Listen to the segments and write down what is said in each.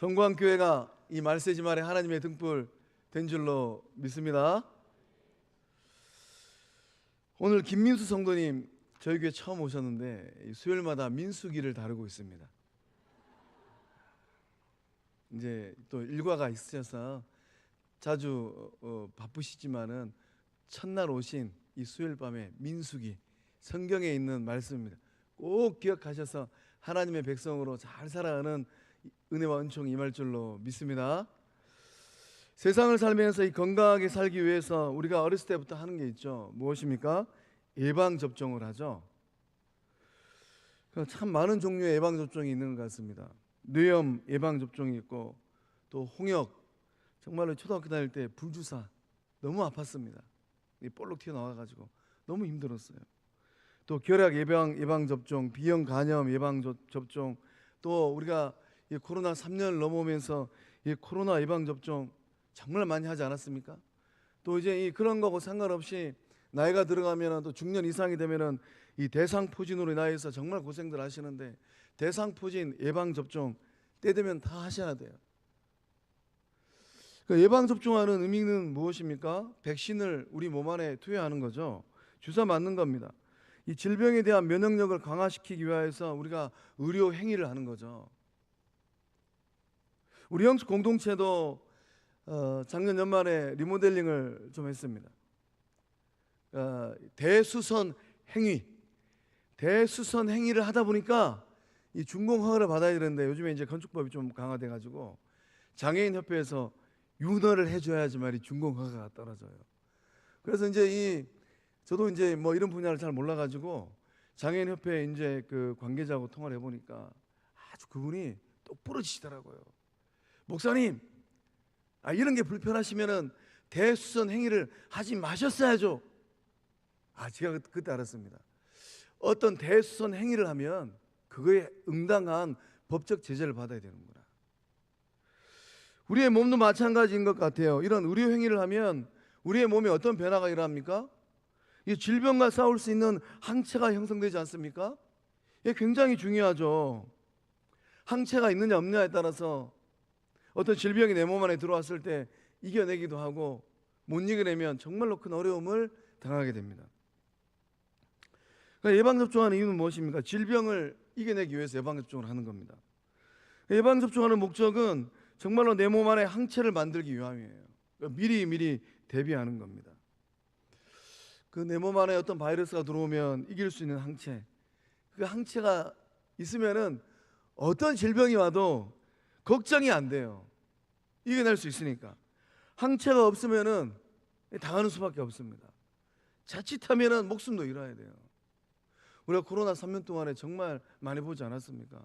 성광교회가 이 말세지 말에 하나님의 등불 된 줄로 믿습니다. 오늘 김민수 성도님 저희 교회 처음 오셨는데 수요일마다 민수기를 다루고 있습니다. 이제 또 일과가 있으셔서 자주 바쁘시지만은 첫날 오신 이 수요일 밤에 민수기 성경에 있는 말씀입니다. 꼭 기억하셔서 하나님의 백성으로 잘 살아가는 은혜와 은총이 임할 줄로 믿습니다. 세상을 살면서 이 건강하게 살기 위해서 우리가 어렸을 때부터 하는 게 있죠. 무엇입니까? 예방접종을 하죠. 참 많은 종류의 예방접종이 있는 것 같습니다. 뇌염 예방접종이 있고, 또 홍역, 정말로 초등학교 다닐 때 불주사 너무 아팠습니다. 볼록 튀어나와가지고 너무 힘들었어요. 또 결핵 예방접종, 비형 간염 예방접종, 또 우리가 이 코로나 3년을 넘어오면서 이 코로나 예방접종 정말 많이 하지 않았습니까? 또 이제 이 그런 거고 상관없이 나이가 들어가면 또 중년 이상이 되면은 이 대상포진으로 인하여서 정말 고생들 하시는데, 대상포진 예방접종 때 되면 다 하셔야 돼요. 그 예방접종하는 의미는 무엇입니까? 백신을 우리 몸 안에 투여하는 거죠. 주사 맞는 겁니다. 이 질병에 대한 면역력을 강화시키기 위해서 우리가 의료 행위를 하는 거죠. 우리 영적 공동체도 작년 연말에 리모델링을 좀 했습니다. 대수선 행위를 하다 보니까 이 준공 허가를 받아야 되는데, 요즘에 이제 건축법이 좀 강화돼 가지고 장애인 협회에서 윤허를 해줘야지만 준공 허가가 떨어져요. 그래서 이제 저도 이제 뭐 이런 분야를 잘 몰라가지고 장애인 협회 이제 그 관계자하고 통화를 해보니까 아주 그분이 똑부러지시더라고요. 목사님, 이런 게 불편하시면은 대수선 행위를 하지 마셨어야죠. 제가 그때 알았습니다. 어떤 대수선 행위를 하면 그거에 응당한 법적 제재를 받아야 되는구나. 우리의 몸도 마찬가지인 것 같아요. 이런 의료 행위를 하면 우리의 몸에 어떤 변화가 일어납니까? 이 질병과 싸울 수 있는 항체가 형성되지 않습니까? 이게 굉장히 중요하죠. 항체가 있느냐 없느냐에 따라서 어떤 질병이 내 몸 안에 들어왔을 때 이겨내기도 하고, 못 이겨내면 정말로 큰 어려움을 당하게 됩니다. 그러니까 예방접종하는 이유는 무엇입니까? 질병을 이겨내기 위해서 예방접종을 하는 겁니다. 예방접종하는 목적은 정말로 내 몸 안에 항체를 만들기 위함이에요. 그러니까 미리 대비하는 겁니다. 그 내 몸 안에 어떤 바이러스가 들어오면 이길 수 있는 항체, 그 항체가 있으면은 어떤 질병이 와도 걱정이 안 돼요. 이겨낼 수 있으니까. 항체가 없으면은 당하는 수밖에 없습니다. 자칫하면은 목숨도 잃어야 돼요. 우리가 코로나 3년 동안에 정말 많이 보지 않았습니까?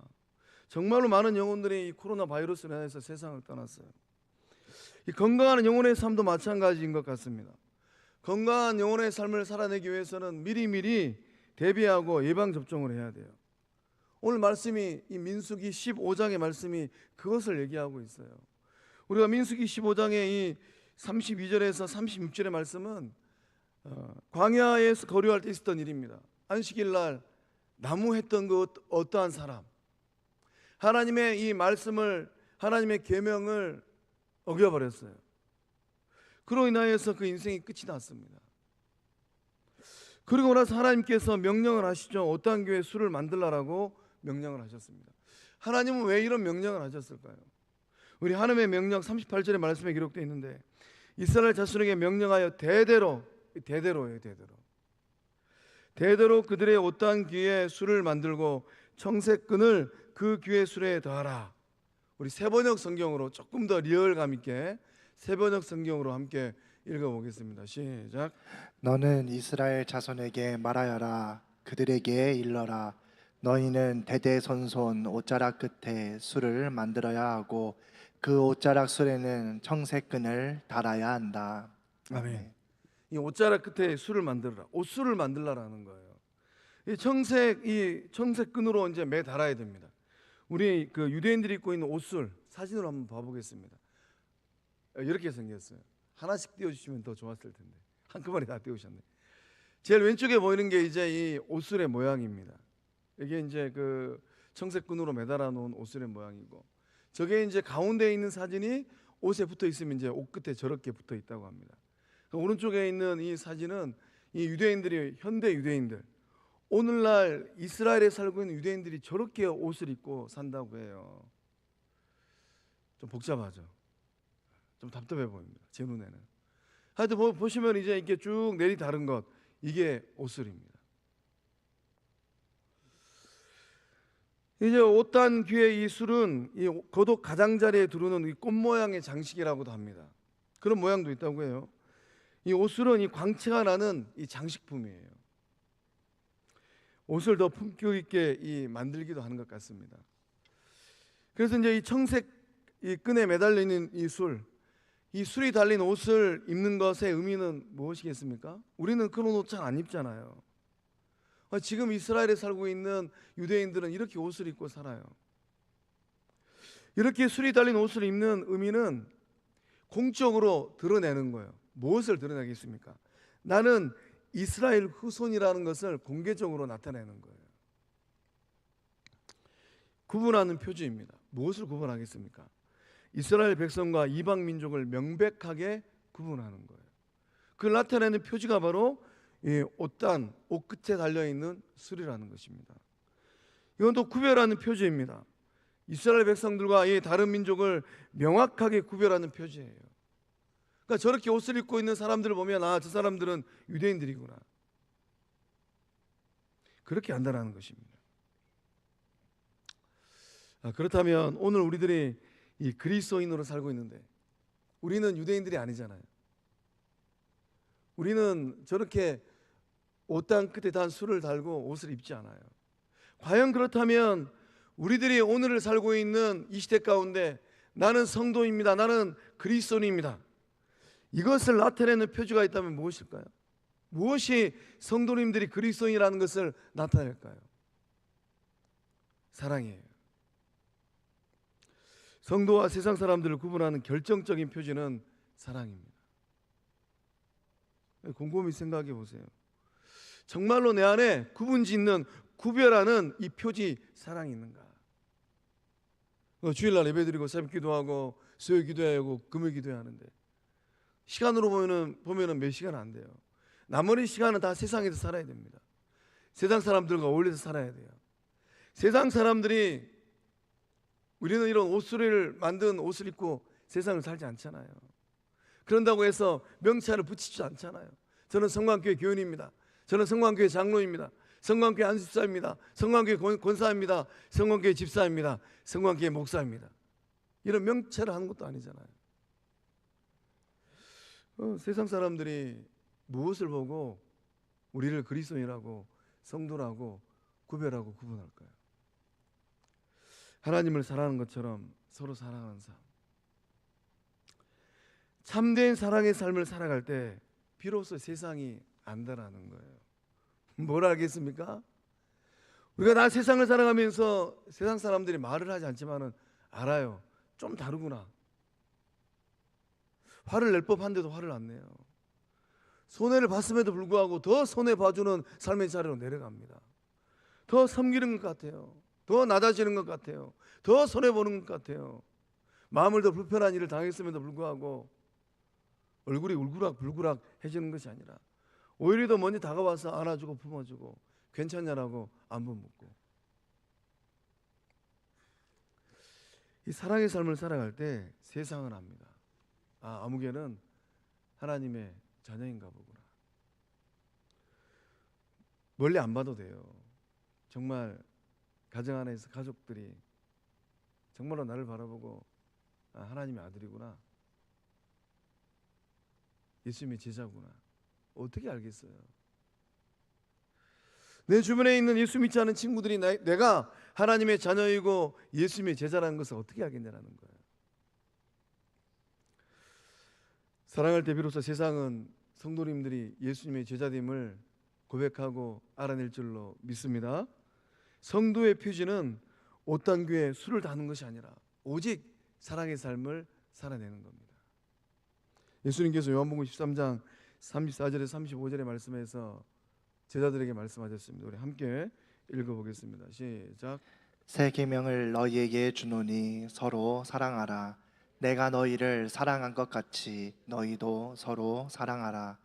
정말로 많은 영혼들이 이 코로나 바이러스로 인해서 세상을 떠났어요. 이 건강한 영혼의 삶도 마찬가지인 것 같습니다. 건강한 영혼의 삶을 살아내기 위해서는 미리 대비하고 예방접종을 해야 돼요. 오늘 말씀이 이 민수기 15장의 말씀이 그것을 얘기하고 있어요. 우리가 민수기 15장의 이 32절에서 36절의 말씀은 광야에서 거류할 때 있었던 일입니다. 안식일 날 나무했던 그 어떠한 사람, 하나님의 이 말씀을, 하나님의 계명을 어겨버렸어요. 그로 인하여서 그 인생이 끝이 났습니다. 그리고 나서 하나님께서 명령을 하시죠. 어떠한 교회 수를 만들라라고 명령을 하셨습니다. 하나님은 왜 이런 명령을 하셨을까요? 우리 하나님의 명령 38절의 말씀에 기록되어 있는데, 이스라엘 자손에게 명령하여 대대로예요. 대대로 그들의 어떠한 귀에 수를 만들고 청색끈을 그 귀의 수레에 더하라. 우리 새번역 성경으로 조금 더 리얼감 있게 새번역 성경으로 함께 읽어보겠습니다. 시작. 너는 이스라엘 자손에게 말하여라. 그들에게 일러라. 너희는 대대손손 옷자락 끝에 수를 만들어야 하고 그 옷자락 수레는 청색끈을 달아야 한다. 아멘. 이 옷자락 끝에 수를 만들어라. 옷수를 만들라라는 거예요. 이 청색끈으로 이제 매 달아야 됩니다. 우리 그 유대인들이 입고 있는 옷술 사진으로 한번 봐보겠습니다. 이렇게 생겼어요. 하나씩 띄워주시면 더 좋았을 텐데 한꺼번에 다 띄우셨네. 제일 왼쪽에 보이는 게 이제 이 옷술의 모양입니다. 이게 이제 그 청색끈으로 매달아 놓은 옷술의 모양이고, 저게 이제 가운데에 있는 사진이 옷에 붙어 있으면 이제 옷 끝에 저렇게 붙어 있다고 합니다. 오른쪽에 있는 이 사진은 이 유대인들이, 현대 유대인들, 오늘날 이스라엘에 살고 있는 유대인들이 저렇게 옷을 입고 산다고 해요. 좀 복잡하죠. 좀 답답해 보입니다, 제 눈에는. 하여튼 보시면 이제 이렇게 쭉 내리 다른 것, 이게 옷술입니다. 이제 옷단 귀의 이 술은 이 거독 가장자리에 두르는 이 꽃 모양의 장식이라고도 합니다. 그런 모양도 있다고 해요. 이 옷술은 이 광채가 나는 이 장식품이에요. 옷을 더 품격 있게 이 만들기도 하는 것 같습니다. 그래서 이제 이 청색 이 끈에 매달려 있는 이 술, 이 술이 달린 옷을 입는 것의 의미는 무엇이겠습니까? 우리는 그런 옷 잘 안 입잖아요. 지금 이스라엘에 살고 있는 유대인들은 이렇게 옷을 입고 살아요. 이렇게 술이 달린 옷을 입는 의미는 공적으로 드러내는 거예요. 무엇을 드러내겠습니까? 나는 이스라엘 후손이라는 것을 공개적으로 나타내는 거예요. 구분하는 표지입니다. 무엇을 구분하겠습니까? 이스라엘 백성과 이방 민족을 명백하게 구분하는 거예요. 그걸 나타내는 표지가 바로 이 옷단, 옷 끝에 달려있는 술이라는 것입니다. 이건 또 구별하는 표지입니다. 이스라엘 백성들과 이 다른 민족을 명확하게 구별하는 표지예요. 그러니까 저렇게 옷을 입고 있는 사람들을 보면 저 사람들은 유대인들이구나, 그렇게 안다라는 것입니다. 그렇다면 오늘 우리들이 이 그리스도인으로 살고 있는데 우리는 유대인들이 아니잖아요. 우리는 저렇게 옷단 끝에 단 술을 달고 옷을 입지 않아요. 과연 그렇다면 우리들이 오늘을 살고 있는 이 시대 가운데 나는 성도입니다, 나는 그리스도인입니다, 이것을 나타내는 표지가 있다면 무엇일까요? 무엇이 성도님들이 그리스도인이라는 것을 나타낼까요? 사랑이에요. 성도와 세상 사람들을 구분하는 결정적인 표지는 사랑입니다. 곰곰이 생각해 보세요. 정말로 내 안에 구분짓는, 구별하는 이 표지 사랑이 있는가? 주일날 예배드리고 새벽 기도하고 수요일 기도하고 금요일 기도해야 하는데 시간으로 보면은 몇 시간 안 돼요. 나머지 시간은 다 세상에서 살아야 됩니다. 세상 사람들과 어울려서 살아야 돼요. 세상 사람들이, 우리는 이런 옷소리를 만든 옷을 입고 세상을 살지 않잖아요. 그런다고 해서 명찰을 붙이지 않잖아요. 저는 성광교회 교인입니다, 저는 성광교회 장로입니다, 성광교회 안수집사입니다, 성광교회 권사입니다, 성광교회 집사입니다, 성광교회 목사입니다, 이런 명찰을 하는 것도 아니잖아요. 세상 사람들이 무엇을 보고 우리를 그리스도인이라고, 성도라고 구별하고 구분할까요? 하나님을 사랑하는 것처럼 서로 사랑하는 삶, 참된 사랑의 삶을 살아갈 때 비로소 세상이 안다라는 거예요. 뭘 알겠습니까? 우리가 나 세상을 살아가면서 세상 사람들이 말을 하지 않지만은 알아요. 좀 다르구나. 화를 낼 법한데도 화를 안 내요. 손해를 봤음에도 불구하고 더 손해 봐주는 삶의 자리로 내려갑니다. 더 섬기는 것 같아요. 더 낮아지는 것 같아요. 더 손해 보는 것 같아요. 마음을 더 불편한 일을 당했음에도 불구하고 얼굴이 울그락불그락 해지는 것이 아니라 오히려 더 먼저 다가와서 안아주고 품어주고 괜찮냐라고 안부 묻고, 이 사랑의 삶을 살아갈 때 세상은 압니다. 아무개는 하나님의 자녀인가 보구나. 멀리 안 봐도 돼요. 정말 가정 안에서 가족들이 정말로 나를 바라보고 하나님의 아들이구나, 예수님의 제자구나, 어떻게 알겠어요? 내 주변에 있는 예수 믿지 않은 친구들이 내가 하나님의 자녀이고 예수님의 제자라는 것을 어떻게 알겠냐라는 거예요. 사랑할 때 비로소 세상은 성도님들이 예수님의 제자됨을 고백하고 알아낼 줄로 믿습니다. 성도의 표지는 옷단귀에 술을 다는 것이 아니라 오직 사랑의 삶을 살아내는 겁니다. 예수님께서 요한복음 13장 34절에 35절의 말씀에서 제자들에게 말씀하셨습니다. 우리 함께 읽어보겠습니다. 시작. 새 계명을 너희에게 주노니 서로 사랑하라. 내가 너희를 사랑한 것 같이 너희도 서로 사랑하라.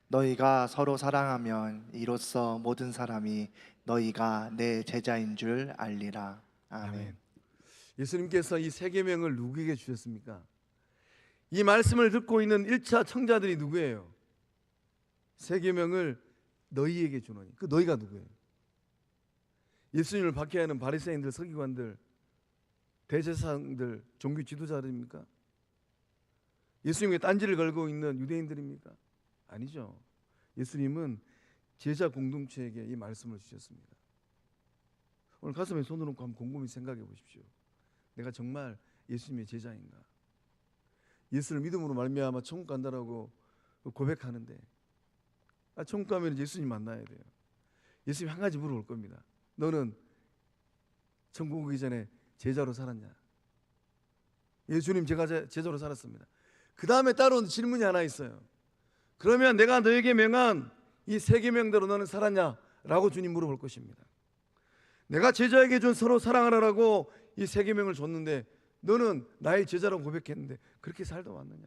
너희가 서로 사랑하면 이로써 모든 사람이 너희가 내 제자인 줄 알리라. 아멘. 아멘. 예수님께서 이 세 계명을 누구에게 주셨습니까? 이 말씀을 듣고 있는 1차 청자들이 누구예요? 세 계명을 너희에게 주노니. 그 너희가 누구예요? 예수님을 박해하는 바리새인들, 서기관들, 대제사장들, 종교 지도자들입니까? 예수님께 딴지를 걸고 있는 유대인들입니까? 아니죠. 예수님은 제자 공동체에게 이 말씀을 주셨습니다. 오늘 가슴에 손을 얹고 한번 곰곰이 생각해 보십시오. 내가 정말 예수님의 제자인가? 예수를 믿음으로 말미암아 천국 간다라고 고백하는데, 천국 가면 예수님 만나야 돼요. 예수님 한 가지 물어볼 겁니다. 너는 천국 오기 전에 제자로 살았냐? 예수님, 제가 제자로 살았습니다. 그 다음에 따라오는 질문이 하나 있어요. 그러면 내가 너에게 명한 이 세 계명대로 너는 살았냐? 라고 주님 물어볼 것입니다. 내가 제자에게 준 서로 사랑하라라고 이 세 계명을 줬는데 너는 나의 제자라고 고백했는데 그렇게 살다 왔느냐?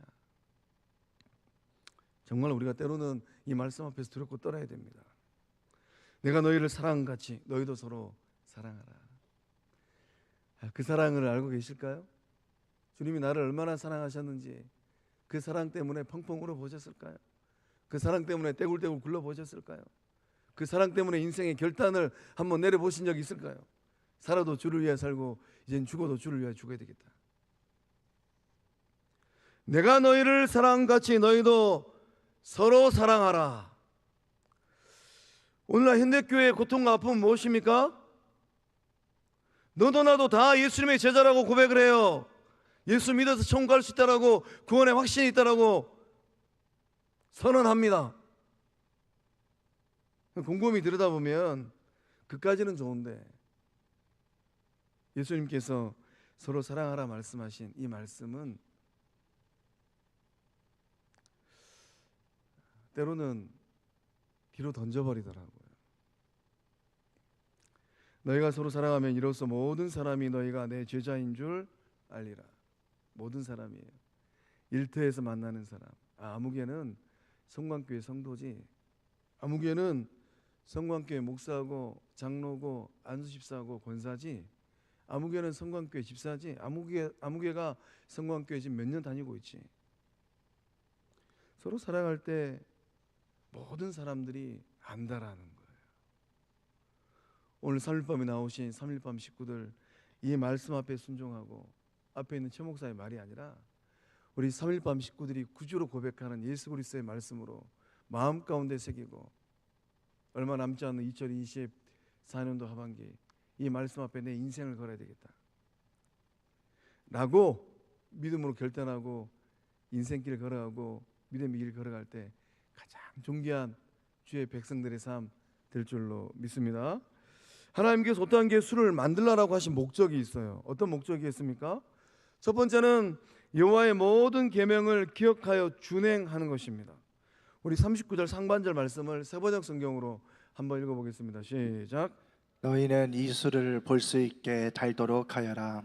정말 우리가 때로는 이 말씀 앞에서 두렵고 떨어야 됩니다. 내가 너희를 사랑한 같이 너희도 서로 사랑하라. 그 사랑을 알고 계실까요? 주님이 나를 얼마나 사랑하셨는지 그 사랑 때문에 펑펑 울어보셨을까요? 그 사랑 때문에 떼굴떼굴 굴러보셨을까요? 그 사랑 때문에 인생의 결단을 한번 내려보신 적이 있을까요? 살아도 주를 위해 살고 이젠 죽어도 주를 위해 죽어야 되겠다. 내가 너희를 사랑같이 너희도 서로 사랑하라. 오늘날 현대교회의 고통과 아픔은 무엇입니까? 너도 나도 다 예수님의 제자라고 고백을 해요. 예수 믿어서 천국 갈 수 있다라고, 구원의 확신이 있다라고 선언합니다. 곰곰이 들여다보면 그까지는 좋은데 예수님께서 서로 사랑하라 말씀하신 이 말씀은 때로는 뒤로 던져버리더라고요. 너희가 서로 사랑하면 이로써 모든 사람이 너희가 내 제자인 줄 알리라. 모든 사람이에요. 일터에서 만나는 사람. 아무개는 성광교회 성도지, 아무개는 성광교회 목사고 장로고 안수집사고 권사지, 아무개는 성광교회 집사지, 아무개가 성광교회 지금 몇 년 다니고 있지. 서로 사랑할 때 모든 사람들이 안다라는 거예요. 오늘 3일밤에 나오신 3일밤 식구들, 이 말씀 앞에 순종하고 앞에 있는 최 목사의 말이 아니라 우리 3일밤 식구들이 구주로 고백하는 예수 그리스도의 말씀으로 마음 가운데 새기고 얼마 남지 않은 2024년도 하반기 이 말씀 앞에 내 인생을 걸어야 되겠다 라고 믿음으로 결단하고 인생길을 걸어가고 믿음의 길을 걸어갈 때 가장 존귀한 주의 백성들의 삶 될 줄로 믿습니다. 하나님께서 어떠한 게 술을 만들라라고 하신 목적이 있어요. 어떤 목적이 있습니까? 첫 번째는 여호와의 모든 계명을 기억하여 준행하는 것입니다. 우리 39절 상반절 말씀을 세번역 성경으로 한번 읽어보겠습니다. 시작. 너희는 이 술을 볼 수 있게 달도록 하여라.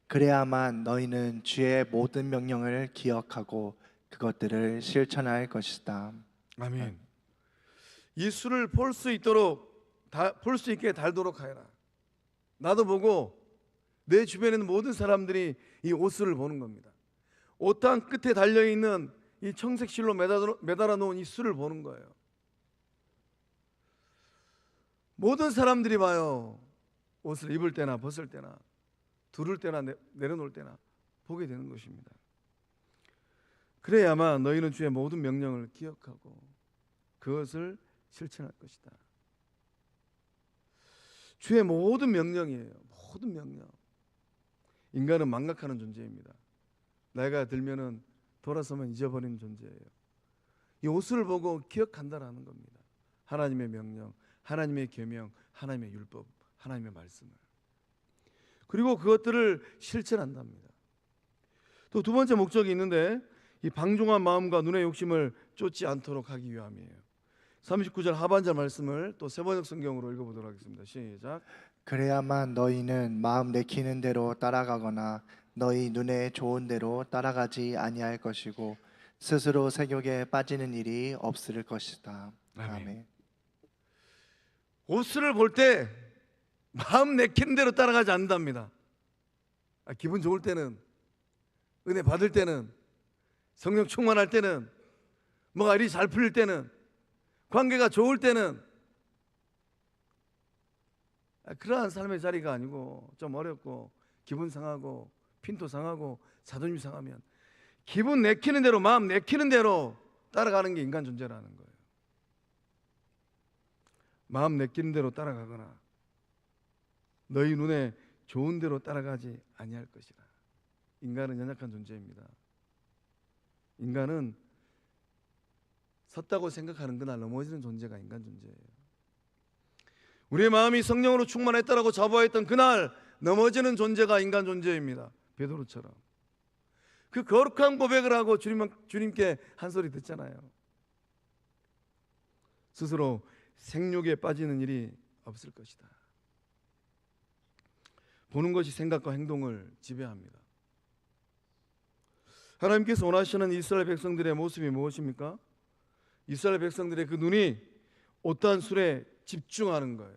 그래야만 너희는 주의 모든 명령을 기억하고 그것들을 실천할 것이다. 아멘. 이 술을 볼 수 있도록 볼 수 있게 달도록 하여라. 나도 보고 내 주변에 있는 모든 사람들이 이 옷술을 보는 겁니다. 옷단 끝에 달려있는 이 청색 실로 매달아 놓은 이 술을 보는 거예요. 모든 사람들이 봐요. 옷을 입을 때나 벗을 때나 두를 때나 내려놓을 때나 보게 되는 것입니다. 그래야만 너희는 주의 모든 명령을 기억하고 그것을 실천할 것이다. 주의 모든 명령이에요. 모든 명령. 인간은 망각하는 존재입니다. 나이가 들면은 돌아서면 잊어버리는 존재예요. 이 옷을 보고 기억한다라는 겁니다. 하나님의 명령, 하나님의 계명, 하나님의 율법, 하나님의 말씀을. 그리고 그것들을 실천한답니다. 또 두 번째 목적이 있는데 이 방종한 마음과 눈의 욕심을 쫓지 않도록 하기 위함이에요. 39절 하반절 말씀을 또 세번역 성경으로 읽어보도록 하겠습니다. 시작. 그래야만 너희는 마음 내키는 대로 따라가거나 너희 눈에 좋은 대로 따라가지 아니할 것이고 스스로 세욕에 빠지는 일이 없을 것이다. 아멘. 옷을 볼 때 마음 내키는 대로 따라가지 않는답니다. 기분 좋을 때는, 은혜 받을 때는, 성령 충만할 때는, 뭐가 일이 잘 풀릴 때는, 관계가 좋을 때는, 그러한 삶의 자리가 아니고 좀 어렵고 기분 상하고 핀도 상하고 자존심 상하면 기분 내키는 대로, 마음 내키는 대로 따라가는 게 인간 존재라는 거예요. 마음 내키는 대로 따라가거나 너희 눈에 좋은 대로 따라가지 아니할 것이라. 인간은 연약한 존재입니다. 인간은 섰다고 생각하는 그날 넘어지는 존재가 인간 존재예요. 우리의 마음이 성령으로 충만했다라고 자부했던 그날 넘어지는 존재가 인간 존재입니다. 베드로처럼. 그 거룩한 고백을 하고 주님께 한 소리 듣잖아요. 스스로 생욕에 빠지는 일이 없을 것이다. 보는 것이 생각과 행동을 지배합니다. 하나님께서 원하시는 이스라엘 백성들의 모습이 무엇입니까? 이스라엘 백성들의 그 눈이 옷단술에 집중하는 거예요.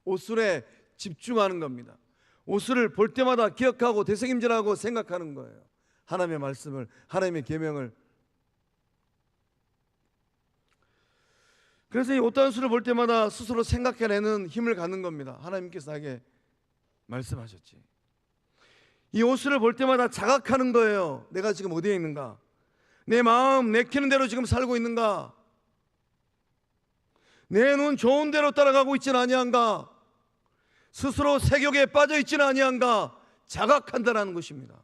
옷술에 집중하는 겁니다. 옷을 볼 때마다 기억하고 되새김질하고 생각하는 거예요. 하나님의 말씀을, 하나님의 계명을. 그래서 이 옷단술을 볼 때마다 스스로 생각해내는 힘을 갖는 겁니다. 하나님께서 나에게 말씀하셨지. 이 옷을 볼 때마다 자각하는 거예요. 내가 지금 어디에 있는가? 내 마음 내키는 대로 지금 살고 있는가? 내 눈 좋은 대로 따라가고 있지는 아니한가? 스스로 세욕에 빠져 있지는 아니한가? 자각한다라는 것입니다.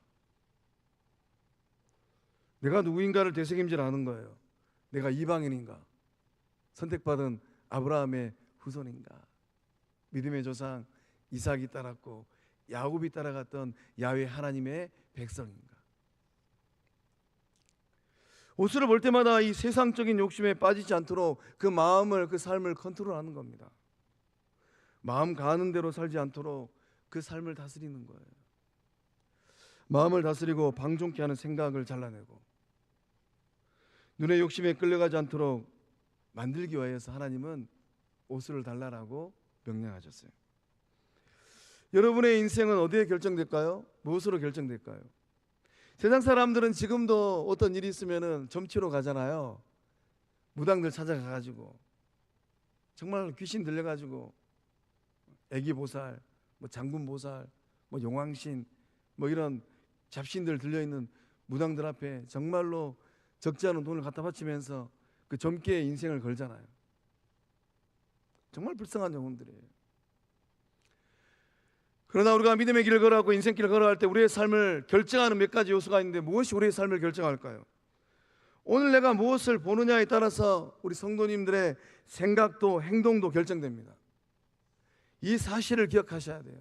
내가 누구인가를 되새김질하는 거예요. 내가 이방인인가? 선택받은 아브라함의 후손인가? 믿음의 조상 이삭이 따랐고 야곱이 따라갔던 야훼 하나님의 백성인가? 옷을 볼 때마다 이 세상적인 욕심에 빠지지 않도록 그 마음을, 그 삶을 컨트롤하는 겁니다. 마음 가는 대로 살지 않도록 그 삶을 다스리는 거예요. 마음을 다스리고 방종케 하는 생각을 잘라내고 눈의 욕심에 끌려가지 않도록 만들기 위해서 하나님은 옷을 달라라고 명령하셨어요. 여러분의 인생은 어디에 결정될까요? 무엇으로 결정될까요? 세상 사람들은 지금도 어떤 일이 있으면 점치러 가잖아요. 무당들 찾아가가지고 정말 귀신 들려가지고 애기 보살, 뭐 장군 보살, 뭐 용왕신, 뭐 이런 잡신들 들려있는 무당들 앞에 정말로 적지 않은 돈을 갖다 바치면서 그 젊게 인생을 걸잖아요. 정말 불쌍한 영혼들이에요. 그러나 우리가 믿음의 길을 걸어가고 인생길을 걸어갈 때 우리의 삶을 결정하는 몇 가지 요소가 있는데 무엇이 우리의 삶을 결정할까요? 오늘 내가 무엇을 보느냐에 따라서 우리 성도님들의 생각도 행동도 결정됩니다. 이 사실을 기억하셔야 돼요.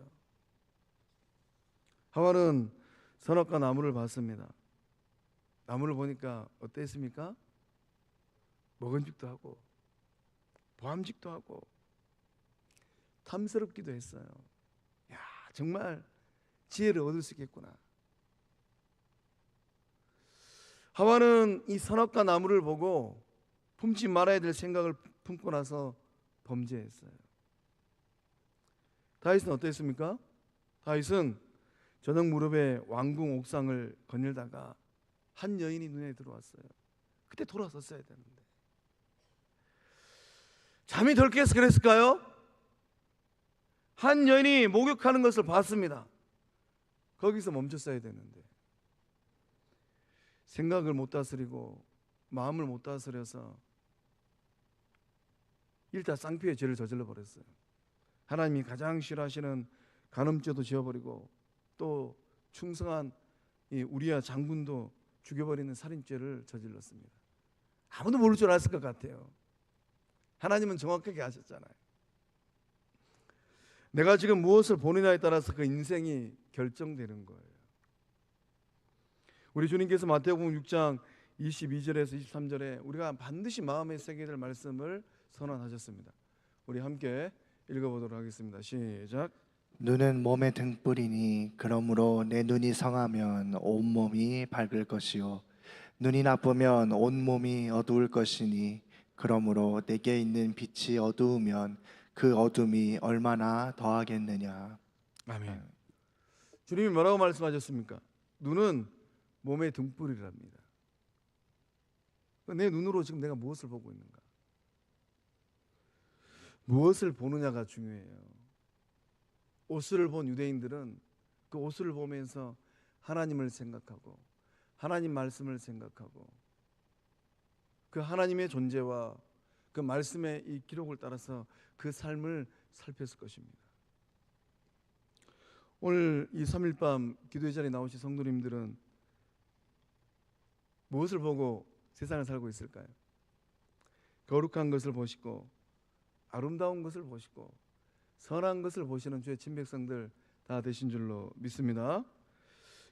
하와는 선악과 나무를 봤습니다. 나무를 보니까 어땠습니까? 먹은직도 하고 보암직도 하고 탐스럽기도 했어요. 야, 정말 지혜를 얻을 수 있겠구나. 하와는 이 선악과 나무를 보고 품지 말아야 될 생각을 품고 나서 범죄했어요. 다윗은 어땠습니까? 다윗은 저녁 무렵에 왕궁 옥상을 거닐다가 한 여인이 눈에 들어왔어요. 그때 돌아섰어야 되는데 잠이 덜 깨서 그랬을까요? 한 여인이 목욕하는 것을 봤습니다. 거기서 멈췄어야 되는데 생각을 못 다스리고 마음을 못 다스려서 일타 쌍피의 죄를 저질러 버렸어요. 하나님이 가장 싫어하시는 간음죄도 지어버리고 또 충성한 이 우리야 장군도 죽여버리는 살인죄를 저질렀습니다. 아무도 모를 줄 알았을 것 같아요. 하나님은 정확하게 아셨잖아요. 내가 지금 무엇을 보느냐에 따라서 그 인생이 결정되는 거예요. 우리 주님께서 마태복음 6장 22절에서 23절에 우리가 반드시 마음에 새겨야 될 말씀을 선언하셨습니다. 우리 함께 읽어보도록 하겠습니다. 시작. 눈은 몸의 등불이니 그러므로 내 눈이 성하면 온몸이 밝을 것이요 눈이 나쁘면 온몸이 어두울 것이니 그러므로 내게 있는 빛이 어두우면 그 어둠이 얼마나 더하겠느냐. 아멘. 주님이 뭐라고 말씀하셨습니까? 눈은 몸의 등불이랍니다. 내 눈으로 지금 내가 무엇을 보고 있는가? 무엇을 보느냐가 중요해요. 옷을 본 유대인들은 그 옷을 보면서 하나님을 생각하고 하나님 말씀을 생각하고 그 하나님의 존재와 그 말씀의 이 기록을 따라서 그 삶을 살폈을 것입니다. 오늘 이 3일 밤 기도의 자리에 나오신 성도님들은 무엇을 보고 세상을 살고 있을까요? 거룩한 것을 보시고 아름다운 것을 보시고 선한 것을 보시는 주의 친백성들 다 되신 줄로 믿습니다.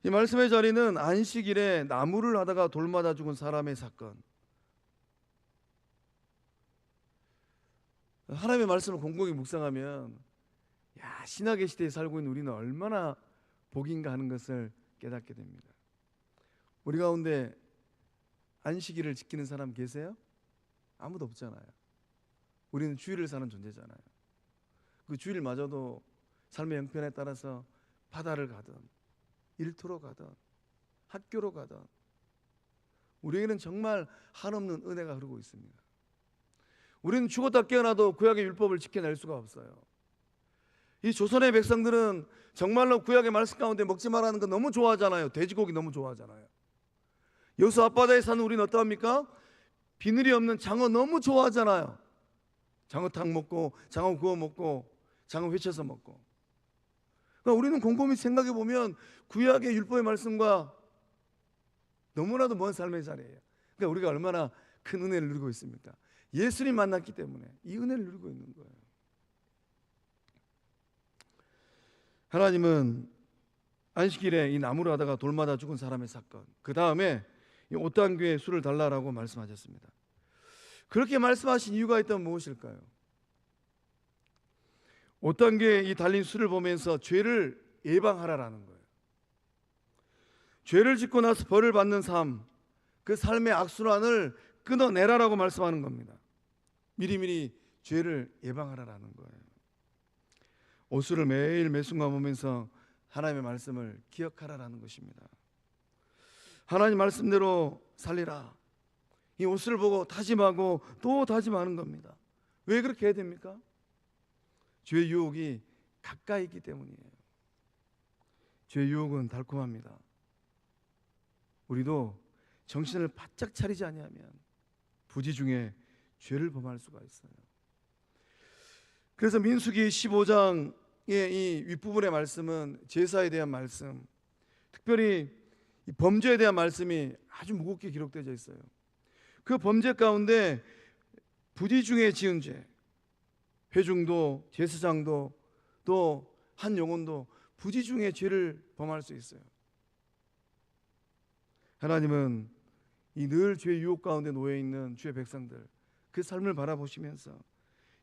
이 말씀의 자리는 안식일에 나무를 하다가 돌 맞아 죽은 사람의 사건, 하나님의 말씀을 곰곰이 묵상하면 야, 신학의 시대에 살고 있는 우리는 얼마나 복인가 하는 것을 깨닫게 됩니다. 우리 가운데 안식일을 지키는 사람 계세요? 아무도 없잖아요. 우리는 주일을 사는 존재잖아요. 그 주일마저도 삶의 형편에 따라서 바다를 가든 일터로 가든 학교로 가든 우리에게는 정말 한없는 은혜가 흐르고 있습니다. 우리는 죽었다 깨어나도 구약의 율법을 지켜낼 수가 없어요. 이 조선의 백성들은 정말로 구약의 말씀 가운데 먹지 말라는 거 너무 좋아하잖아요. 돼지고기 너무 좋아하잖아요. 여수 앞바다에 사는 우리는 어떠합니까? 비늘이 없는 장어 너무 좋아하잖아요. 장어탕 먹고 장어 구워 먹고 장어 회쳐서 먹고. 그러니까 우리는 곰곰이 생각해 보면 구약의 율법의 말씀과 너무나도 먼 삶의 자리예요. 그러니까 우리가 얼마나 큰 은혜를 누리고 있습니까? 예수님 만났기 때문에 이 은혜를 누리고 있는 거예요. 하나님은 안식일에 이 나무를 하다가 돌 맞아 죽은 사람의 사건, 그 다음에 이 옷단교에 술을 달라라고 말씀하셨습니다. 그렇게 말씀하신 이유가 있다면 무엇일까요? 옷단교에 이 달린 술을 보면서 죄를 예방하라라는 거예요. 죄를 짓고 나서 벌을 받는 삶, 그 삶의 악순환을 끊어내라라고 말씀하는 겁니다. 미리미리 죄를 예방하라라는 거예요. 옷을 매일 매순간 보면서 하나님의 말씀을 기억하라라는 것입니다. 하나님 말씀대로 살리라. 이 옷을 보고 다짐하고 또 다짐하는 겁니다. 왜 그렇게 해야 됩니까? 죄의 유혹이 가까이 있기 때문이에요. 죄의 유혹은 달콤합니다. 우리도 정신을 바짝 차리지 아니하면 부지 중에 죄를 범할 수가 있어요. 그래서 민수기 15장의 이 윗부분의 말씀은 제사에 대한 말씀, 특별히 이 범죄에 대한 말씀이 아주 무겁게 기록되어 있어요. 그 범죄 가운데 부지 중에 지은 죄, 회중도 제사장도 또 한 영혼도 부지 중에 죄를 범할 수 있어요. 하나님은 이 늘 죄의 유혹 가운데 놓여 있는 주의 백성들, 그 삶을 바라보시면서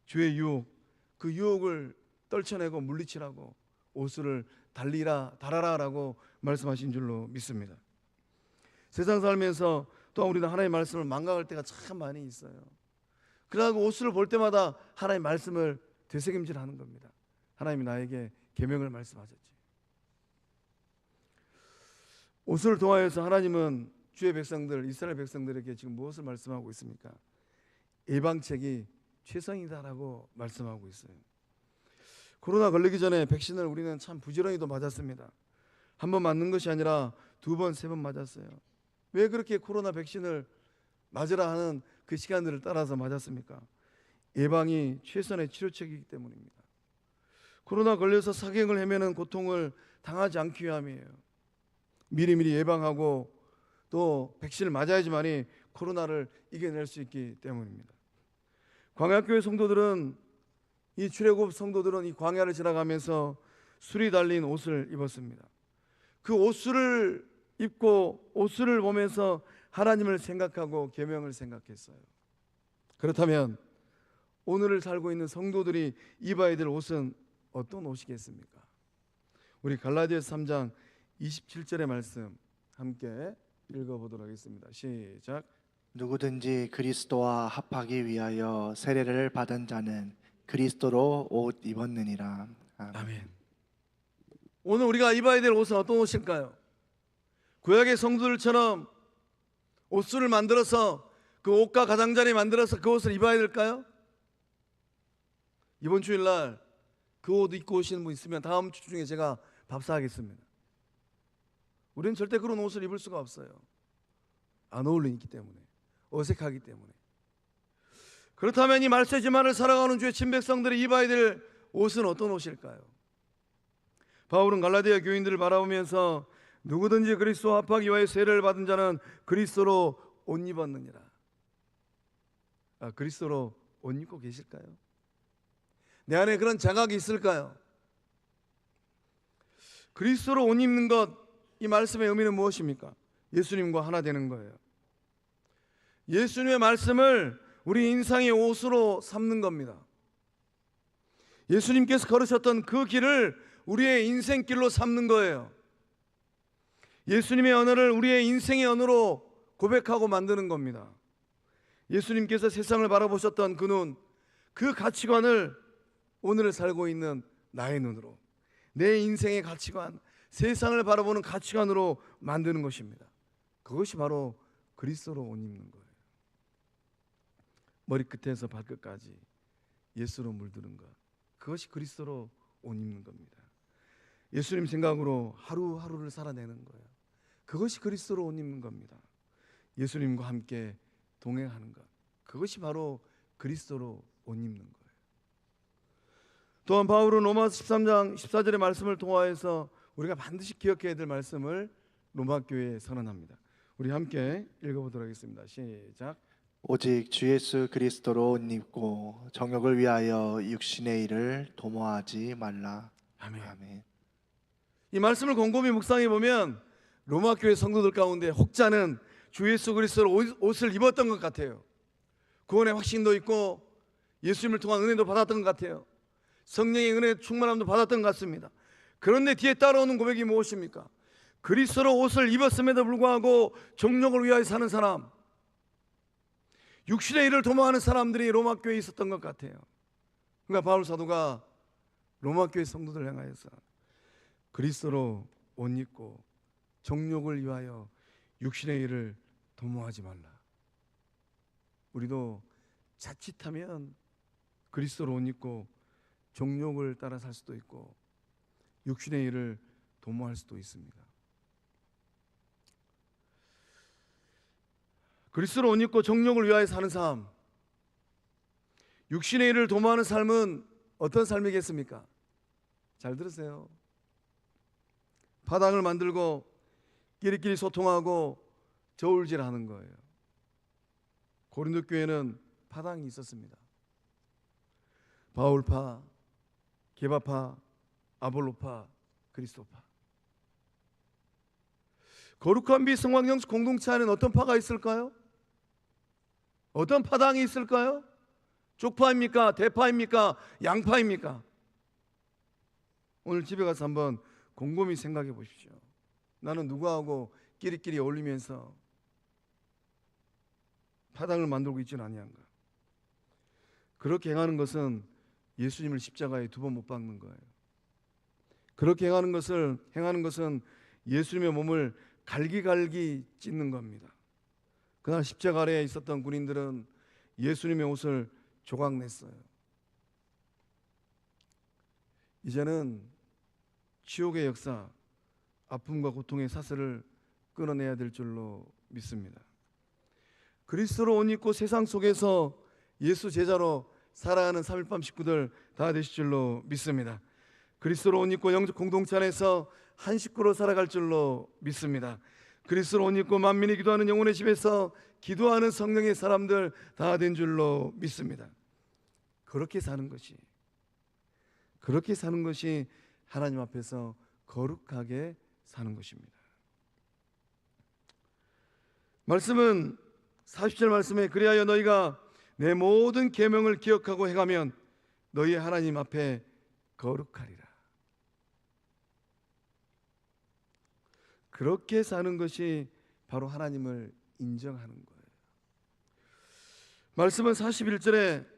죄의 유혹, 그 유혹을 떨쳐내고 물리치라고 옷을 달아라라고 말씀하신 줄로 믿습니다. 세상 살면서 또한 우리는 하나님의 말씀을 망각할 때가 참 많이 있어요. 그러고 옷을 볼 때마다 하나님의 말씀을 되새김질하는 겁니다. 하나님이 나에게 계명을 말씀하셨지. 옷을 통하여서 하나님은 주의 백성들, 이스라엘 백성들에게 지금 무엇을 말씀하고 있습니까? 예방책이 최선이다라고 말씀하고 있어요. 코로나 걸리기 전에 백신을 우리는 참 부지런히도 맞았습니다. 한 번 맞는 것이 아니라 2번, 3번 맞았어요. 왜 그렇게 코로나 백신을 맞으라 하는 그 시간들을 따라서 맞았습니까? 예방이 최선의 치료책이기 때문입니다. 코로나 걸려서 사경을 헤매는 고통을 당하지 않기 위함이에요. 미리미리 예방하고 또 백신을 맞아야지만이 코로나를 이겨낼 수 있기 때문입니다. 광야교회 성도들은 이 출애굽 성도들은 이 광야를 지나가면서 술이 달린 옷을 입었습니다. 그 옷을 입고 옷을 보면서 하나님을 생각하고 계명을 생각했어요. 그렇다면 오늘을 살고 있는 성도들이 입어야 될 옷은 어떤 옷이겠습니까? 우리 갈라디아서 3장 27절의 말씀 함께 읽어보도록 하겠습니다. 시작. 누구든지 그리스도와 합하기 위하여 세례를 받은 자는 그리스도로 옷 입었느니라. 아멘. 아멘. 오늘 우리가 입어야 될 옷은 어떤 옷일까요? 구약의 성도들처럼 옷수를 만들어서 그 옷과 가장자리 만들어서 그 옷을 입어야 될까요? 이번 주일날 그 옷 입고 오시는 분 있으면 다음 주 중에 제가 밥 사하겠습니다. 우리는 절대 그런 옷을 입을 수가 없어요. 안 어울리기 때문에, 어색하기 때문에. 그렇다면 이 말세지만을 살아가는 주의 친백성들이 입어야 될 옷은 어떤 옷일까요? 바울은 갈라디아 교인들을 바라보면서 누구든지 그리스도와 합하기 위하여 세례를 받은 자는 그리스도로 옷 입었느니라. 그리스도로 옷 입고 계실까요? 내 안에 그런 자각이 있을까요? 그리스도로 옷 입는 것, 이 말씀의 의미는 무엇입니까? 예수님과 하나 되는 거예요. 예수님의 말씀을 우리 인생의 옷으로 삼는 겁니다. 예수님께서 걸으셨던 그 길을 우리의 인생길로 삼는 거예요. 예수님의 언어를 우리의 인생의 언어로 고백하고 만드는 겁니다. 예수님께서 세상을 바라보셨던 그 눈, 그 가치관을 오늘을 살고 있는 나의 눈으로, 내 인생의 가치관, 세상을 바라보는 가치관으로 만드는 것입니다. 그것이 바로 그리스도로 옷 입는 거예요. 머리끝에서 발끝까지 예수로 물드는 것, 그것이 그리스도로 옷 입는 겁니다. 예수님 생각으로 하루하루를 살아내는 거예요. 그것이 그리스도로 옷 입는 겁니다. 예수님과 함께 동행하는 것, 그것이 바로 그리스도로 옷 입는 거예요. 또한 바울은 로마서 13장 14절의 말씀을 통하여서 우리가 반드시 기억해야 될 말씀을 로마 교회에 선언합니다. 우리 함께 읽어보도록 하겠습니다. 시작. 오직 주 예수 그리스도로 옷 입고 정욕을 위하여 육신의 일을 도모하지 말라. 아멘. 아멘. 이 말씀을 곰곰이 묵상해 보면 로마 교회 성도들 가운데 혹자는 주 예수 그리스도로 옷을 입었던 것 같아요. 구원의 확신도 있고 예수님을 통한 은혜도 받았던 것 같아요. 성령의 은혜 충만함도 받았던 것 같습니다. 그런데 뒤에 따라오는 고백이 무엇입니까? 그리스도로 옷을 입었음에도 불구하고 정욕을 위하여 사는 사람, 육신의 일을 도모하는 사람들이 로마 교회에 있었던 것 같아요. 그러니까 바울 사도가 로마 교회 성도들 향하여서 그리스도로 옷 입고 정욕을 위하여 육신의 일을 도모하지 말라. 우리도 자칫하면 그리스도로 옷 입고 정욕을 따라 살 수도 있고 육신의 일을 도모할 수도 있습니다. 그리스도로 옷 입고 정욕을 위하여 사는 삶, 육신의 일을 도모하는 삶은 어떤 삶이겠습니까? 잘 들으세요. 파당을 만들고 끼리끼리 소통하고 저울질하는 거예요. 고린도 교회는 파당이 있었습니다. 바울파, 게바파, 아볼로파, 그리스도파. 거룩한 빛 성황영수 공동체 안에는 어떤 파가 있을까요? 어떤 파당이 있을까요? 쪽파입니까? 대파입니까? 양파입니까? 오늘 집에 가서 한번 곰곰이 생각해 보십시오. 나는 누구하고 끼리끼리 어울리면서 파당을 만들고 있지는 아니한가? 그렇게 행하는 것은 예수님을 십자가에 2번 못 박는 거예요. 그렇게 행하는 것은 예수님의 몸을 갈기갈기 찢는 겁니다. 그날 십자가 아래에 있었던 군인들은 예수님의 옷을 조각냈어요. 이제는 지옥의 역사, 아픔과 고통의 사슬을 끊어내야 될 줄로 믿습니다. 그리스도로 옷 입고 세상 속에서 예수 제자로 살아가는 3.1밤 식구들 다 되실 줄로 믿습니다. 그리스도로 옷 입고 영적 공동체 안에서 한 식구로 살아갈 줄로 믿습니다. 그리스도로 옷 입고 만민이 기도하는 영혼의 집에서 기도하는 성령의 사람들 다 된 줄로 믿습니다. 그렇게 사는 것이 하나님 앞에서 거룩하게 사는 것입니다. 말씀은 40절 말씀에 그리하여 너희가 내 모든 계명을 기억하고 행하면 너희 하나님 앞에 거룩하리라. 그렇게 사는 것이 바로 하나님을 인정하는 거예요. 말씀은 41절에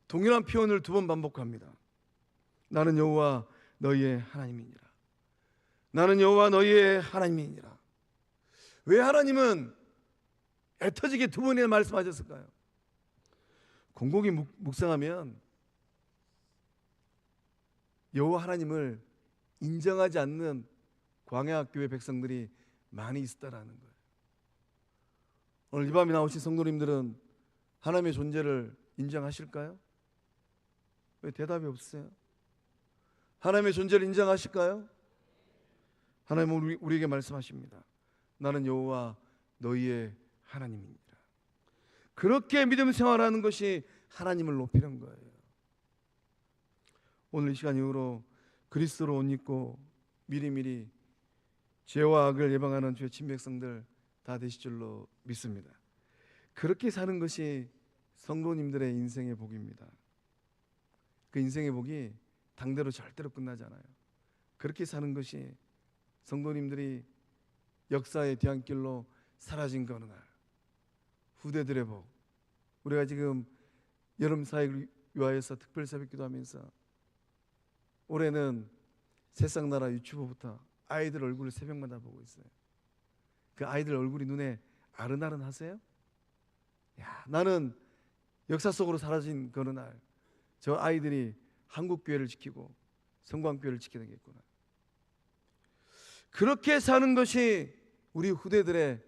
동일한 표현을 2번 반복합니다. 나는 여호와 너희의 하나님이니라. 나는 여호와 너희의 하나님이니라. 왜 하나님은 애터지게 2번이나 말씀하셨을까요? 곰곰이 묵상하면 여호와 하나님을 인정하지 않는 광야 교회 백성들이 많이 있었다라는 거예요. 오늘 이 밤에 나오신 성도님들은 하나님의 존재를 인정하실까요? 왜 대답이 없어요? 하나님의 존재를 인정하실까요? 하나님은 우리에게 말씀하십니다. 나는 여호와 너희의 하나님이니라. 그렇게 믿음 생활하는 것이 하나님을 높이는 거예요. 오늘 이 시간 이후로 그리스도로 옷 입고 미리미리 죄와 악을 예방하는 주의 친백성들 다 되실 줄로 믿습니다. 그렇게 사는 것이 성도님들의 인생의 복입니다. 그 인생의 복이 당대로 절대로 끝나지 않아요. 그렇게 사는 것이 성도님들이 역사의 뒤안길로 사라진 그 어느 날 후대들의 복. 우리가 지금 여름 사역을 위하여서 특별 새벽 기도하면서 올해는 세상나라 유튜브부터 아이들 얼굴을 새벽마다 보고 있어요. 그 아이들 얼굴이 눈에 아른아른하세요? 야, 나는 역사 속으로 사라진 그 어느 날 저 아이들이 한국 교회를 지키고 성광 교회를 지켜야 되겠구나. 그렇게 사는 것이 우리 후대들의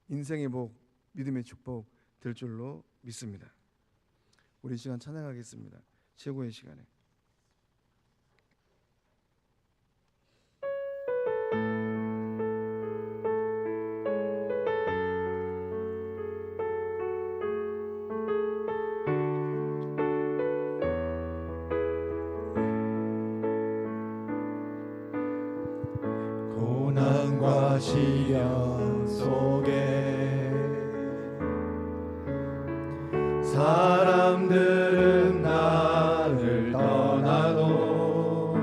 인생의 복, 믿음의 축복 될 줄로 믿습니다. 우리 시간 찬양하겠습니다. 최고의 시간에. 고난과 시련 속에 사람들은 나를 떠나도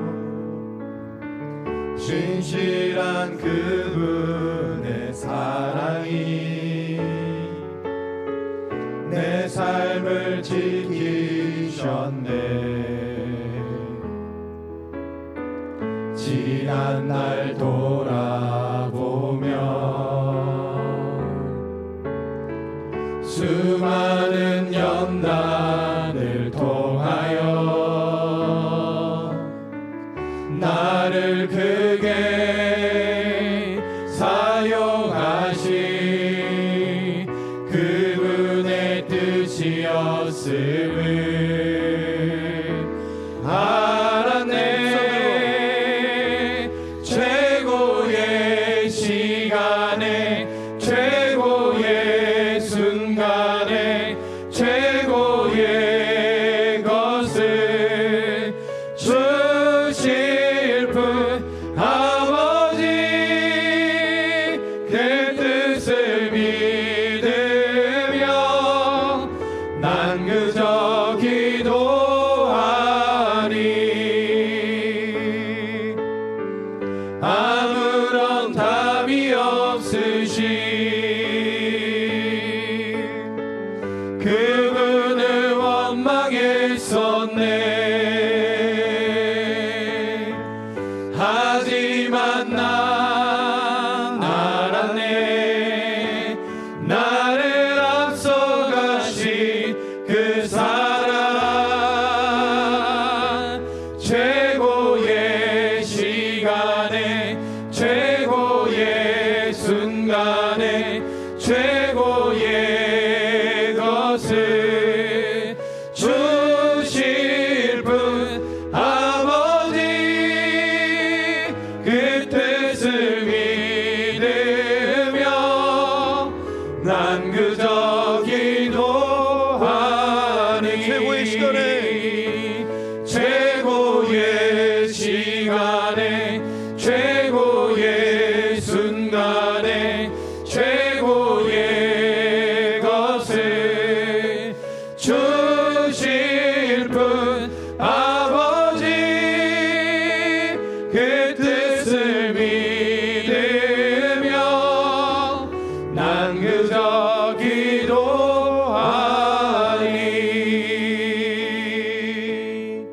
신실한 그분의 사랑이 내 삶을 지키셨네. 지난 날 돌아보면 수많은 연단을 통하여 나를 크게 사용하신 그분의 뜻이었음을 알았네. 최고의 시간에 최고의 순간에 최고의 것을 주실 분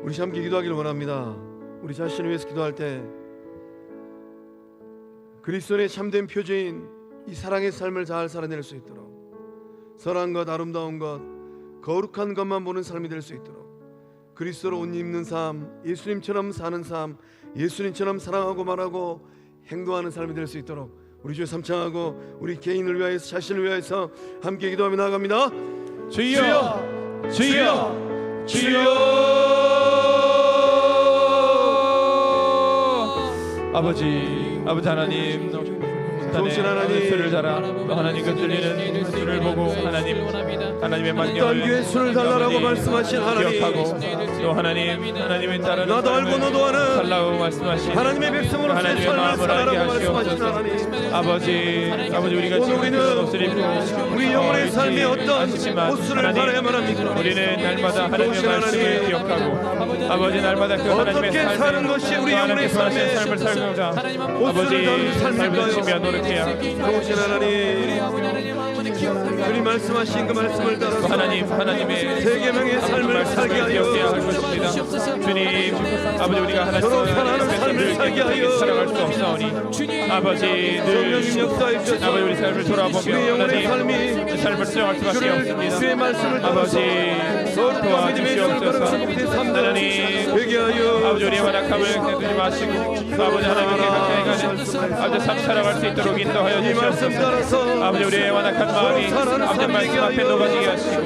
우리 함께 기도하기를 원합니다. 우리 자신을 위해서 기도할 때 그리스도의 참된 표제인 이 사랑의 삶을 잘 살아낼 수 있도록 선한 것, 아름다운 것, 거룩한 것만 보는 삶이 될 수 있도록 그리스도로 옷 입는 삶, 예수님처럼 사는 삶, 예수님처럼 사랑하고 말하고 행동하는 삶이 될 수 있도록 우리 주여 삼창하고 우리 개인을 위하여서 자신을 위하여서 함께 기도하며 나아갑니다. 주여, 주여, 주여. 아버지 하나님, 좋으신 하나님, 술을 달아 하나님 그 들리는 술을 보고 하나님의 어떤 만경을 교회 술을 달라라고 말씀하신 하나님, 기억하고 또 하나님의 따르는 나도 알고 너도 아는 살라고 말씀하신 하나님의 백성으로 새 하나님의 삶을 마음을 알게 살아라고 말씀하신 하시옵소서. 하나님, 아버지 우리가 오늘 지금 우리는 그런 옷을 입고 우리 영혼의 삶에 어떤 아시지만 옷을 하나님, 갈아야만 합니까? 우리는 날마다 하나님의 좋으신 말씀을 하나님, 기억하고 아버지 날마다 그 하나님의 어떻게 사는 것이 우리 영혼의 삶에 삶을 살고자 옷을 아버지 담는 삶일까요? 삶을 치며 노력해야 좋으신 하나님, 주님 말씀하신 그 말씀을 따라서 하나님의 세 계명의 삶을 살게 하여 기억해야 할 것입니다. 주님 아버지 우리가 서로 사랑하는 하나님의 삶을 살게 하여 살아갈 수 없사오니 아버지 성령님 역사해 주셔서 아버지 우리 삶을 돌아보며 우리 영혼의 하나님 삶이 삶을 수정할 수밖에 주의 없습니다. 말씀을 아버지 서울과 믿음의 도와주시옵소서. 하나님 되게 하여 아버지 우리의 완악함을 내두지 마시고 아버지 하나님께 가까이 가는 아버지 삶 살아갈 수 있도록 인도하여 이 말씀 주시옵소서. 따라서 아버지 우리의 완악한 마음이 아버지 말씀 앞에 녹아지게 하시고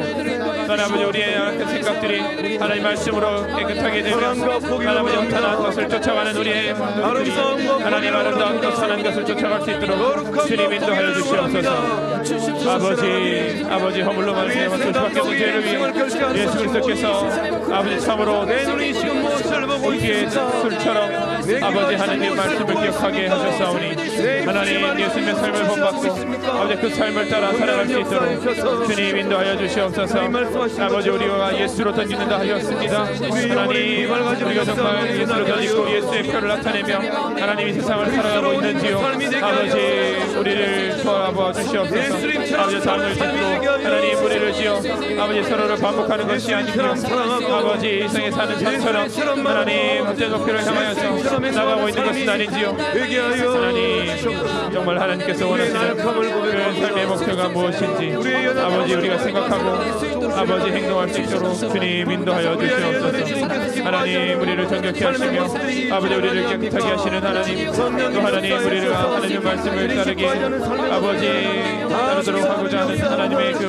또 아버지 우리의 약한 생각들이 하나님 말씀으로 깨끗하게 되며 하나님 영탄한 것을 쫓아가는 우리의 마음들이 하나님 아름다운 것 선한 것을 쫓아갈 수 있도록 주님 인도하여 주시옵소서. 아버지 허물로 만세와 술 수밖에 없는 죄를 위해 예수 그리스도께서 아버지 참으로 내 눈이 지금 무엇을 보고 있기에 술처럼 아버지 하나님의 말씀을 기억하게 하셨사오니 하나님 예수님의 삶을 본받고 아버지 그 삶을 따라 살아갈 수 있도록 주님 인도하여 주시옵소서. 아버지 우리가 예수로 던지는다 하셨습니다. 하나님 우리가 정말 예수로 던지고 예수의 표를 나타내며 하나님 이 세상을 살아가고 있는지요. 아버지 우리를 도와봐 주시옵소서. 아버지 삶을 듣고 하나님 우리를 지어 아버지 서로를 반복하는 것이 아니며 아버지 이 세상에 사는 삶처럼 하나님 국제 목표를 향하여서 나가고 있는 것은 아닌지요. 하나님 정말 하나님께서 원하시는 그 삶의 목표가 무엇인지 아버지 우리가 생각하고 아버지 행동할 수 있도록 주님 인도하여 주시옵소서. 하나님 우리를 정결케 하시며 아버지 우리를 깨끗하게 하시는 하나님 또 하나님 우리를 하나님의 말씀을 따르게 아버지 따르도록 하고자 하는 하나님의 그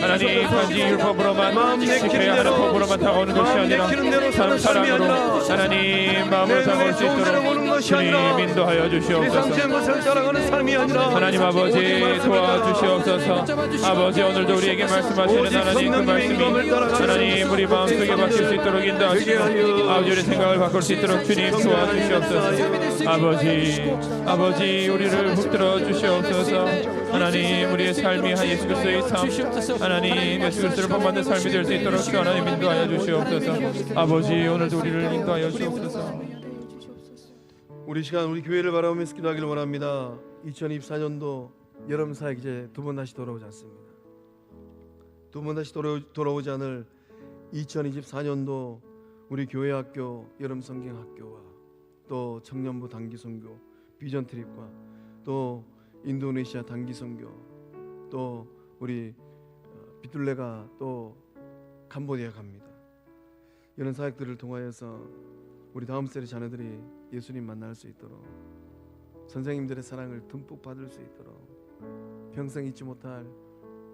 하나님 단지 율법으로만 지켜야 하는 법으로만 다가오는 것이 아니라 삶 사랑으로 하나님 마음으로 다가올 수 있도록 주님 인도하여 주시옵소서. 하나님 아버지 도와주시옵소서. 아버지 오늘도 우리에게 말씀하시는 하나님 그 말씀이 하나님 우리 마음속에 박힐 수 있도록 인도하시고 아버지 우리 생각을 바꿀 수 있도록 주님 도와주시옵소서. 아버지 우리를 붙들어 주시옵소서. 하나님 우리의 삶이 예수 그리스도의 삶 하나님 예수 그리스도를 본받는 삶이 될 수 있도록 주 하나님 인도하여 주시옵소서. 아버지 오늘도 우리를 인도하여 주옵소서. 우리 시간 우리 교회를 바라보면서 기도하기를 원합니다. 2024년도 여름 사역 이제 두 번 다시 돌아오지 않습니다. 두 번 다시 돌아오지 않을 2024년도 우리 교회 학교 여름 성경 학교와 또 청년부 단기 선교 비전 트립과 또 인도네시아 단기 선교 또 우리 비둘레가 또 캄보디아 갑니다. 이런 사역들을 통하여서 우리 다음 세대 자녀들이 예수님 만날 수 있도록 선생님들의 사랑을 듬뿍 받을 수 있도록 평생 잊지 못할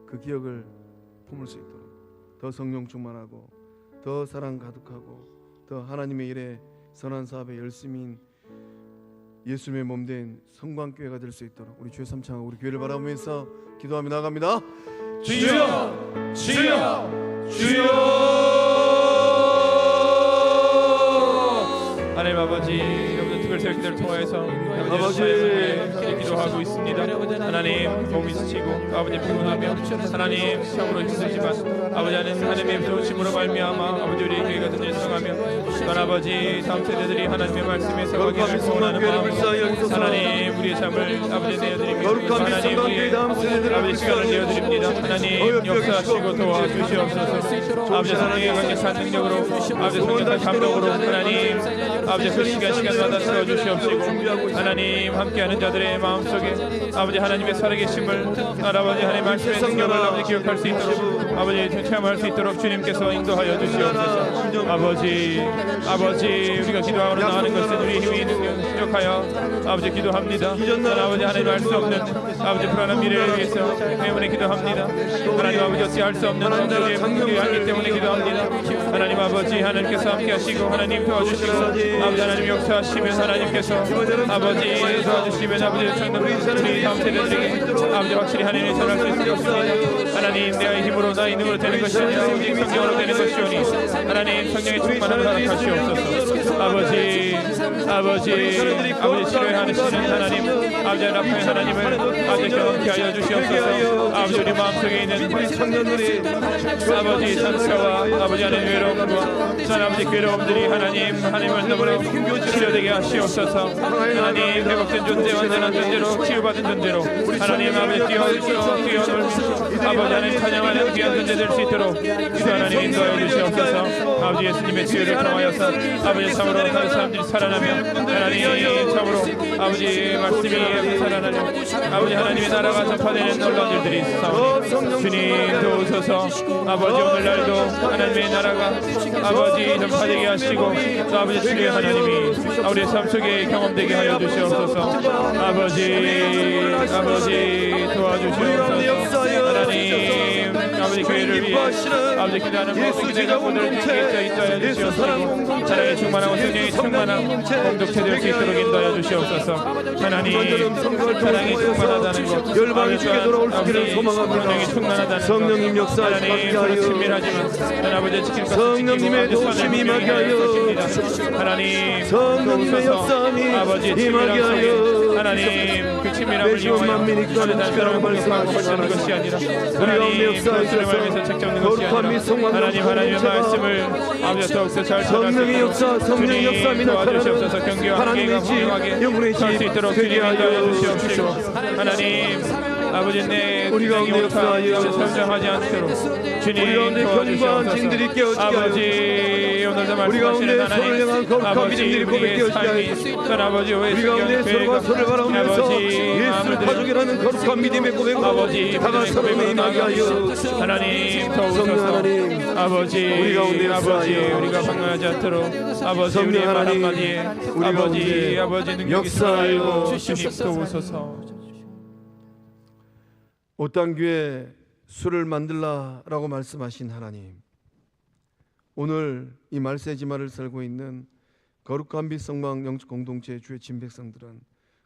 그 기억을 품을 수 있도록 더 성령 충만하고 더 사랑 가득하고 더 하나님의 일에 선한 사업에 열심인 예수님의 몸된 성광교회가 될 수 있도록 우리 주의 삼창하고 우리 교회를 바라보면서 기도하며 나갑니다. 주여 주여 주여. 하나님 아버지 여기서 특별 새벽 기도를 통하여서 아버지 기도하고 있습니다. 하나님 몸이 지치고 아버지 피곤하며 하나님 병으로 힘들지만 아버지 하나님의 좋으심으로 말미암아 아버지 우리의 교회가 든든히 성하며 하나님 아버지 다음 세대들이 하나님의 말씀에서 거룩한 확인을 성만 원하는 교회를 마음으로 불쌍히 여기소서. 하나님 우리의 삶을 아버지 내어드리고 거룩한 하나님 성만 교회 다음 세대들을 아버지 시간을 불쌍히 내어드립니다. 여기소서. 하나님 역사하시고 도와주시옵소서. 아버지 하나님의 강력한 능력으로 아버지 성령의 감동으로 하나님 아버지 그 시간마다 세워주시옵시고 하나님 함께하는 자들의 마음속에 아버지 하나님의 살아계심을 아버지 하나님 말씀의 능력을 아버지 기억할 수 있도록 아버지 체험할 수 있도록 주님께서 인도하여 주시옵소서. 아버지 우리가 기도하고 나가는 것은 우리 힘이 부족하여 아버지 기도합니다. 아버지 하나님 알 수 없는 아버지 불안한 미래를 위해서 때문에 기도합니다. 하나님 아버지 어찌 할 수 없는 우리의 문제하기 때문에 기도합니다. 하나님 아버지 하나님께서 함께하시고 하나님 도와주시고 아버지 하나님 역사하시면 하나님께서 아버지 도와주시면 아버지 청년 우리 다음 세대들에게 아버지 확실히 하나님의 전할 수 있을 것입니다. 하나님 내 힘으로 나의 능으로 되는 것이 아니라 오직 성령으로 되는 것이오니 하나님 성령의 충만함을 허락하시옵소서. 아버지 치료하시는 하나님 아버지 라파의 하나님을 아버지 경험케 하여 주시옵소서. 아버지 우리 마음속에 있는 청년들이 아버지 상처와 아버지 하나님 외로움과 전 아버지 괴로움들이 하나님을 너무나 치료되게 하시옵소서. 하나님 회복된 존재 완전한 존재로 치유받은 존재로 하나님 아버지 뛰어놀 아버지 하나님 찬양하는 귀한 존재 될 수 있도록 주 하나님 인도하여 주시옵소서. 아버지 예수님의 치유를 통하여서 아버지 참으로 다른 사람들이 살아나며 하나님 참으로 아버지 말씀이 살아나며 아버지 하나님의 나라가 전파되는 놀라운 일들이 있사오니 주님 도우소서. 아버지 오늘날도 하나님의 나라가 아버지 전파되게 하시고 또 아버지 주의 하나님이 우리의 삶 속에 경험되게 하여 주시옵소서. 아버지 도와주시옵소서. 하나님 아버지 교회를 위해 아버지 기도하는 모든 기대자분들을 통해 있어야 주시옵소서. 사랑의 충만하고 성령의 충만한 공동체 될 수 있도록 인도하여 주시옵소서. 하나님 사랑이 충만하다는 것 열방이 주께 돌아올 수 있기를 소망합니다. 충만하다는 성령님 역사하시게 하여 친밀하지만 하나님의 지킬 것을 성령님의 지키고 도우심이 임하게 하여 하나님 성령님의 역사함이 아버지 임하게 하여 하나님 그 친밀함을 매시온 만민이 이용하여 가는 시간을 발생하는 것이 아니라 하나님 그것을 말해서 책잡는 것이 아니라 하나님의 말씀을 아버지 더욱더 잘 성령의 역사 성령 역사함이 도와주시옵소서. 나타나는 경계와 한계가 분명하게 영혼의 설 수 집 있도록 되게 주님 인도하여 하여 주시옵시고 하나님 아버지 내 우리가 역사하여 설정하지 않도록 주님 우리 가운데 견고한 짐들이 깨어지게 하여 아버지 오늘도 우리 가운데 말씀하시는 서로를 향한 거룩한 믿음들이 고백되어지게 하여 아버지 우리 가운데 서로가 서로를 바라보면서 예수 가족이라는 거룩한 믿음의 고백으로 아버지 다가서로 임하게 하여 하나님 성령 더우소서. 하나님 아버지 우리 가운데 아버지 역사하여 우리가 방황하지 않도록 아버지 성령 우리의 말 하나님 한마디에 우리 가운데 아버지 능력이 역사하여 살아있고 주님 도우소서. 옷단교에 술을 만들라라고 말씀하신 하나님, 오늘 이 말세지마를 살고 있는 거룩한 빛 성막 영적 공동체 주의 진백성들은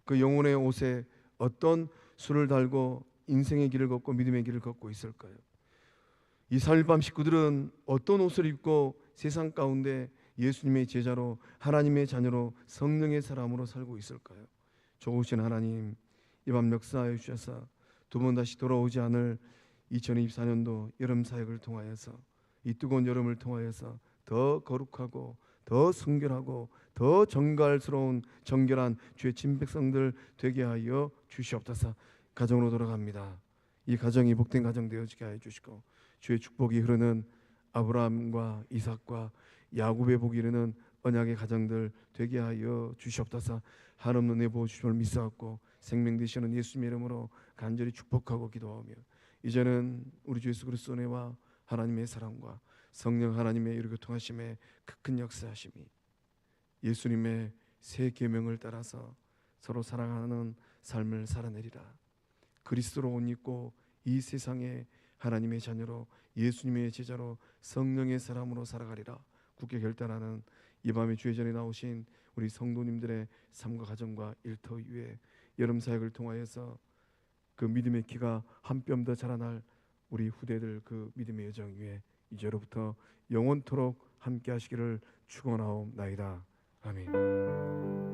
그 영혼의 옷에 어떤 술을 달고 인생의 길을 걷고 믿음의 길을 걷고 있을까요? 이 3일 밤 식구들은 어떤 옷을 입고 세상 가운데 예수님의 제자로 하나님의 자녀로 성령의 사람으로 살고 있을까요? 좋으신 하나님, 이 밤 역사하여 주셔서 두 번 다시 돌아오지 않을 2024년도 여름 사역을 통하여서 이 뜨거운 여름을 통하여서 더 거룩하고 더 순결하고 더 정갈스러운 정결한 주의 진백성들 되게 하여 주시옵소서. 가정으로 돌아갑니다. 이 가정이 복된 가정 되어지게 하여 주시고 주의 축복이 흐르는 아브라함과 이삭과 야곱의 복이 흐르는 언약의 가정들 되게 하여 주시옵소서. 한없는 내 보호주심을 믿사옵고 생명 되시는 예수님의 이름으로 간절히 축복하고 기도하며 이제는 우리 주 예수 그리스도의 은혜와 하나님의 사랑과 성령 하나님의 이루 교통하심의 큰 역사하심이 예수님의 새 계명을 따라서 서로 사랑하는 삶을 살아내리라. 그리스도로 옷 입고 이 세상에 하나님의 자녀로 예수님의 제자로 성령의 사람으로 살아가리라. 굳게 결단하는 이 밤에 주의 전에 나오신 우리 성도님들의 삶과 가정과 일터 위에 여름 사역을 통하여서 그 믿음의 키가 한 뼘 더 자라날 우리 후대들 그 믿음의 여정 위에 이제로부터 영원토록 함께 하시기를 축원하옵나이다. 아멘.